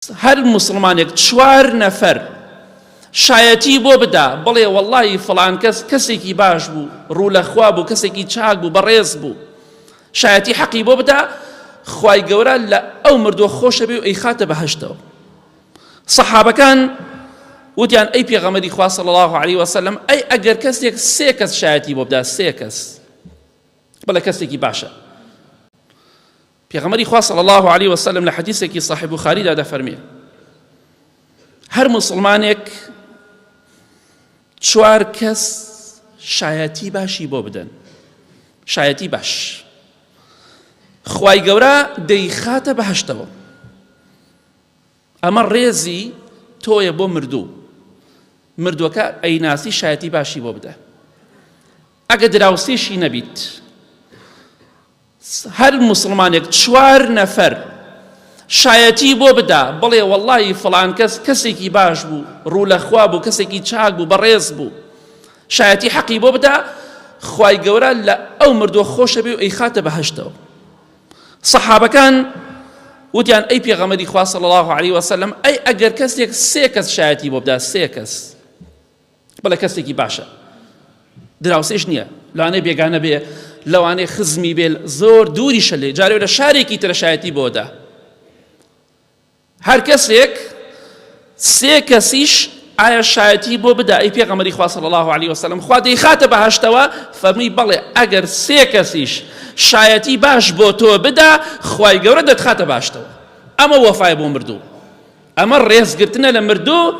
هەر مسلمانێک 4 نەفەر شایەتی بۆ بدا بڵێ وەڵڵاهی فڵان کەس کەسێکی باش بوو، ڕوو لە خوا بوو، کەسێکی چاک بوو، بەڕێز بوو، شایەتی حەقی بۆ بدا، خوای گەورە لە ئەو مردووە خۆشە بێ و ئەیخاتە بەهەشتەوە. سەحابەکان وتیان ئەی پێغەمبەری خوا صلی الله علیه وسلم، ئەی ئەگەر کەسێک 3 کەس شایەتی بۆ بدا، 3 کەس بڵێ کەسێکی باشە. پێغەمبەری خوا صلی الله علیه وسلم لە حەدیثێکی صحیح بوخاریدا دەفەرمێ هەر مسلمانێک 4 کەس شایەتی باشی بۆ بدەن، شایەتی باش، خوای گەورە دەیخاتە بەهەشتەوە. ئەمە ڕێزی تۆیە بۆ مردوو، مردووەکە ئەیناسی شایەتی باشی بۆ بدە. ئەگە دراوسێشی نەبیت، هەر مسلمانێک 4 نەفەر شایەتی بۆ بدا بڵێ وەڵڵاهی فڵان کەس کەسێکی باش بوو، ڕوو لە خوا بوو، کەسێکی چاک بوو، بەڕێز بوو، شایەتی حەقی بۆ بدا، خوای گەورە لە ئەو مردووە خۆشە بێ و ئەیخاتە بەهەشتەوە. سەحابەکان وتیان ئەی پێغەمبەری خوا صلی الله علیه وسلم، ئەی ئەگەر کەسێک 3 کەس شایەتی بۆ بدا، 3 کەس بڵێ کەسێکی باشە، دراوسێش نییە، لەوانەیە بێگانە بێ، لەوانەیە خزمی بێ، زۆر دووریشە لێ، جارێ لە شارێکی ترە شایەتی بۆ دا. هەر کەسێک 3 کەسیش ئایا شایەتی بۆ بدا، ئەی پێغەمبەری خوا صلی الله علیه وسلم، خوا دەیخاتە بەهەشتەوە. فەرمووی بەڵێ ئەگەر 3 کەسیش شایەتی باش بۆ تۆ بدا، خوای گەورە دەتخاتە باشتەوە. ئەمە وەفای بۆ مردوو، ئەمە ڕێزگرتنە لە مردوو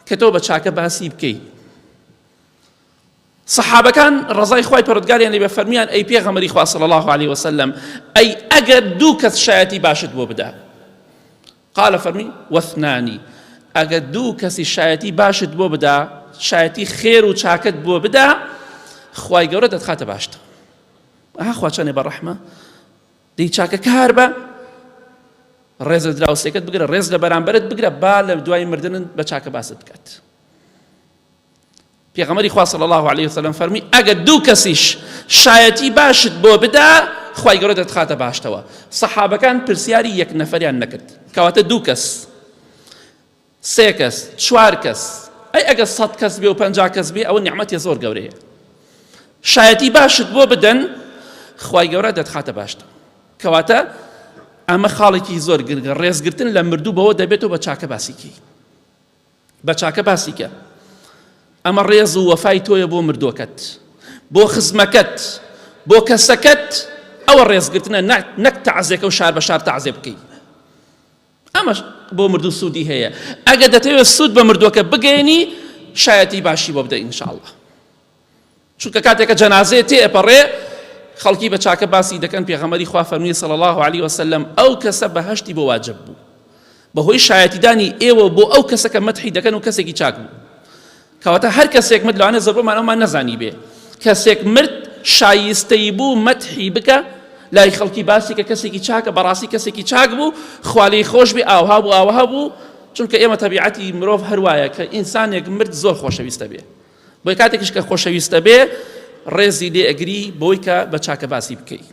کە تۆ بە چاکە باسی بکەی. سەحابەکان ڕەزای خوای پەروەردگاریان لێ بێ فەرمیان ئەی پێغەمبەری خوا صلی الله علیه وسلم، ئەی ئەگەر 2 کەس شایەتی باشت بۆ بدا، قال فەرمی وەثنانی، ئەگەر 2 کەسی شایەتی باشت بۆ بدا، شایەتی خێر و چاکت بۆ بدا، خوای گەورە دەتخاتە باشتەوە. خوا چەندێ بەڕەحمە، دەی چاکە کار بە، ڕێز لە دراوسێکت بگرە، ڕێز لە بەرامبەرت بگرە، با لە دوای مردنت بە چاکە باست بکات. پێغەمبەری خوا صلی الله علیه وسلم فەرمی ئەگەر 2 کەسیش شایەتی باشت بۆ بدا، خوای گەورە دەتخاتە باشتەوە. سەحابەکان پرسیاری 1 نەفەریان نەکرد، کەواتە 2 کەس، 3 کەس، 4 کەس، ئەی ئەگەر 100 کەس بێ و 50 کەس بێ، ئەوە نیعمەتی زۆر گەورەیە. شایەتی باشت بۆ بدەن، خوای گەورە دەتخاتە باشتەوە. کەواتە ئەمە خاڵێکی زۆر گرنگە، ڕێزگرتن لە مردوو بەوە دەبێتەوە بە چاکە باسیکەی، بە چاکە باسیکە. ئەمە ڕێز و وەفای تۆیە بۆ مردووەکەت، بۆ خزمەکەت، بۆ کەسەکەت، ئەوە ڕێزگرتنە، نەک تەعزیەکە و شار بە شار تەعزیە بکەی. ئەمەش بۆ مردوو سوودی هەیە. ئەگە دەتەوێت سوود بە مردووەکە بگەێنی، شایەتی باشی بۆ بدە ئینشاءالله. چونکە کاتێکە جەنازەیە تێئەپەڕێ، خەڵکی بە چاکە باسی دەکەن. پێغەمبەری خوا فەرمووی صلی الله علیه وسلم ئەو کەسە بەهەشتی بۆ واجب بوو، بەهۆی شایەتیدانی ئێوە بۆ ئەو کەسەکە مەدحی دەکەن و کەسێکی چاک بوو. کەواتە هەر کەسێک مرد، لەوانەیە زۆربەمان ئەومان نەزانی بێ، کەسێک مرد شایستەی بوو مەدحی بکە، لای خەڵکی باسی کە کەسێکی چاکە، بەڕاستی کەسێکی چاک بوو، خوا لێی خۆش بێ، ئاوها بوو ئاوها بوو. چونکە ئێمە تەبیعەتی مرۆڤ هەروایە کە ئینسانێک مرد زۆر خۆشەویستە بێ، بۆی کاتێکیش کە خۆشەویستە بێ، ڕێزی لێ ئەگری بۆی کە بە چاکە باسی بکەی.